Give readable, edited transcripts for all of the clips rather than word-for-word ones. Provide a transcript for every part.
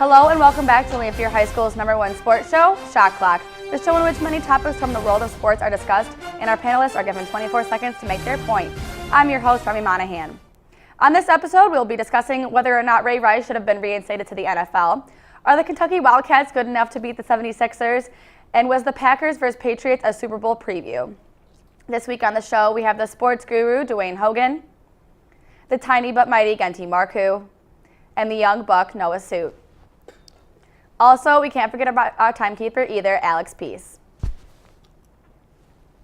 Hello and welcome back to Lamphere High School's #1 sports show, Shot Clock, the show in which many topics from the world of sports are discussed and our panelists are given 24 seconds to make their point. I'm your host, Remy Monahan. On this episode, we'll be discussing whether or not Ray Rice should have been reinstated to the NFL. Are the Kentucky Wildcats good enough to beat the 76ers? And was the Packers vs. Patriots a Super Bowl preview? This week on the show, we have the sports guru, Dwayne Hogan, the tiny but mighty Genty Marcoux, and the young buck, Noah Suit. Also, we can't forget about our timekeeper either, Alex Peace.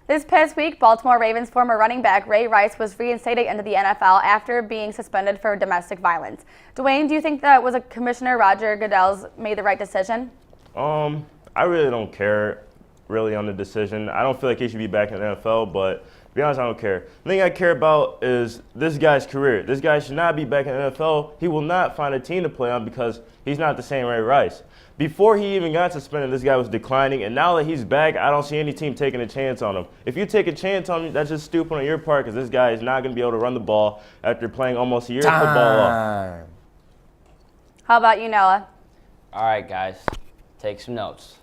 This past week, Baltimore Ravens former running back Ray Rice was reinstated into the NFL after being suspended for domestic violence. Dwayne, do you think that was Commissioner Roger Goodell's made the right decision? I really don't care really on the decision. I don't feel like he should be back in the NFL, but to be honest, I don't care. The thing I care about is this guy's career. This guy should not be back in the NFL. He will not find a team to play on because he's not the same Ray Rice. Before he even got suspended, this guy was declining, and now that he's back, I don't see any team taking a chance on him. If you take a chance on him, that's just stupid on your part because this guy is not going to be able to run the ball after playing almost a year of football off. How about you, Noah? All right, guys, take some notes.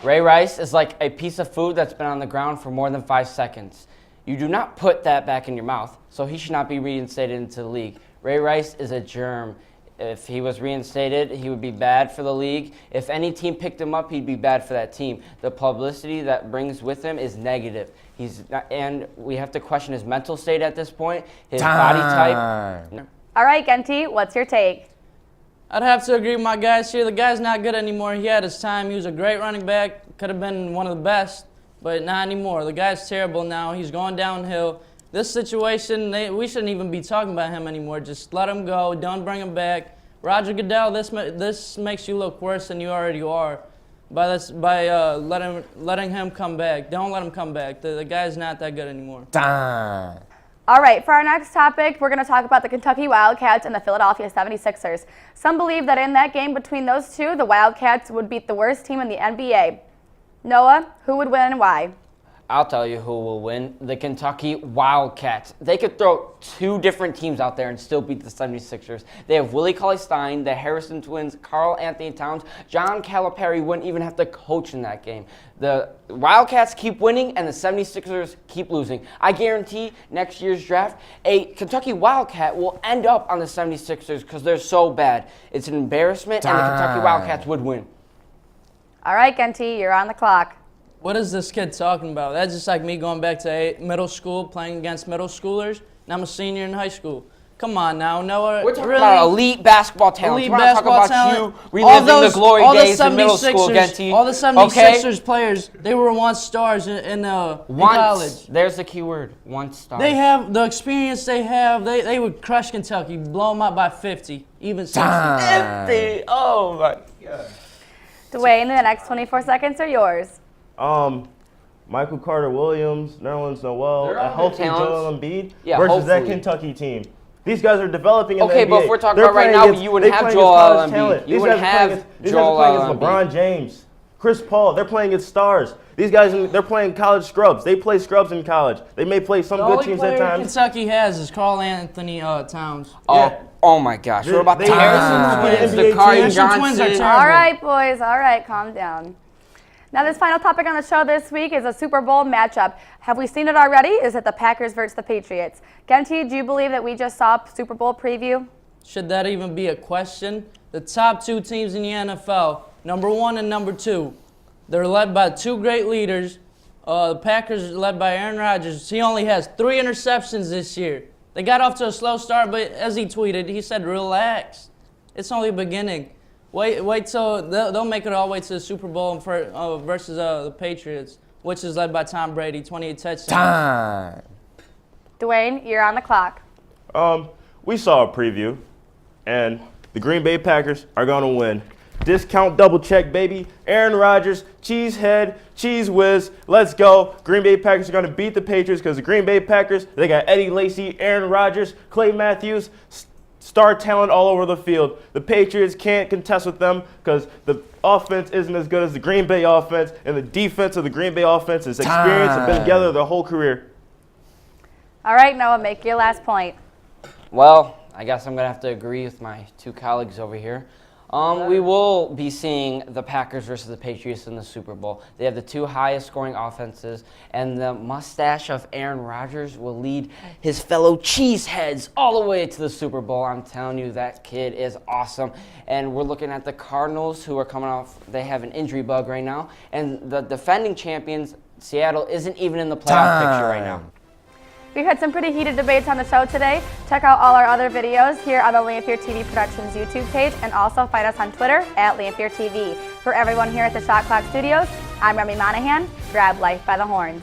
Ray Rice is like a piece of food that's been on the ground for more than 5 seconds. You do not put that back in your mouth, so he should not be reinstated into the league. Ray Rice is a germ. If he was reinstated, he would be bad for the league. If any team picked him up, he'd be bad for that team. The publicity that brings with him is negative. And we have to question his mental state at this point, his body type. All right, Genty, what's your take? I'd have to agree with my guys here. The guy's not good anymore. He had his time. He was a great running back. Could have been one of the best, but not anymore. The guy's terrible now. He's going downhill. This situation, we shouldn't even be talking about him anymore. Just let him go. Don't bring him back. Roger Goodell, this makes you look worse than you already are by letting him come back. Don't let him come back. The guy's not that good anymore. All right, for our next topic, we're going to talk about the Kentucky Wildcats and the Philadelphia 76ers. Some believe that in that game between those two, the Wildcats would beat the worst team in the NBA. Noah, who would win and why? I'll tell you who will win. The Kentucky Wildcats. They could throw two different teams out there and still beat the 76ers. They have Willie Cauley-Stein, the Harrison twins, Karl Anthony Towns. John Calipari wouldn't even have to coach in that game. The Wildcats keep winning and the 76ers keep losing. I guarantee next year's draft, a Kentucky Wildcat will end up on the 76ers because they're so bad. It's an embarrassment and the Kentucky Wildcats would win. All right, Genty, you're on the clock. What is this kid talking about? That's just like me going back to middle school, playing against middle schoolers, and I'm a senior in high school. Come on now, Noah. We're talking about elite basketball talent. Elite We're not talking about you reliving the glory days in middle school, Genty. All the 76ers players, they were once stars in college. There's the key word, once stars. They have the experience they have. They would crush Kentucky, blow them up by 50, even 60. 50! Oh, my God. Dwayne, the next 24 seconds are yours. Michael Carter-Williams, Nerlens Noel, and hopefully Joel Embiid versus that Kentucky team. These guys are developing in the NBA. But if we're talking about right now, you wouldn't have Joel Embiid. You wouldn't have Joel Embiid. These guys are playing against LeBron James, Chris Paul. They're playing against stars. These guys, they're playing college scrubs. They play scrubs in college. They may play some good teams at times. The only player Kentucky has is Karl Anthony Towns. Oh my gosh. What about the Harrison twins, the Kari Johnson? All right, boys. All right, calm down. Now, this final topic on the show this week is a Super Bowl matchup. Have we seen it already? Is it the Packers versus the Patriots? Genty, do you believe that we just saw a Super Bowl preview? Should that even be a question? The top two teams in the NFL, #1 and #2, they're led by two great leaders. The Packers are led by Aaron Rodgers. He only has 3 interceptions this year. They got off to a slow start, but as he tweeted, he said, relax. It's only the beginning. Wait till they'll make it all the way to the Super Bowl versus the Patriots, which is led by Tom Brady, 28 touchdowns. Dwayne, you're on the clock. We saw a preview, and the Green Bay Packers are going to win. Discount double check, baby. Aaron Rodgers, cheesehead, cheese whiz. Let's go. Green Bay Packers are going to beat the Patriots because the Green Bay Packers, they got Eddie Lacy, Aaron Rodgers, Clay Matthews, star talent all over the field. The Patriots can't contest with them because the offense isn't as good as the Green Bay offense, and the defense of the Green Bay offense is experienced and been together their whole career. All right, Noah, make your last point. Well, I guess I'm going to have to agree with my two colleagues over here. We will be seeing the Packers versus the Patriots in the Super Bowl. They have the two highest scoring offenses, and the mustache of Aaron Rodgers will lead his fellow cheeseheads all the way to the Super Bowl. I'm telling you, that kid is awesome. And we're looking at the Cardinals, who are coming off, they have an injury bug right now, and the defending champions, Seattle, isn't even in the playoff picture right now. We've had some pretty heated debates on the show today. Check out all our other videos here on the Lamphere TV Productions YouTube page, and also find us on Twitter at LamphereTV. For everyone here at the Shot Clock Studios, I'm Remy Monahan. Grab life by the horns.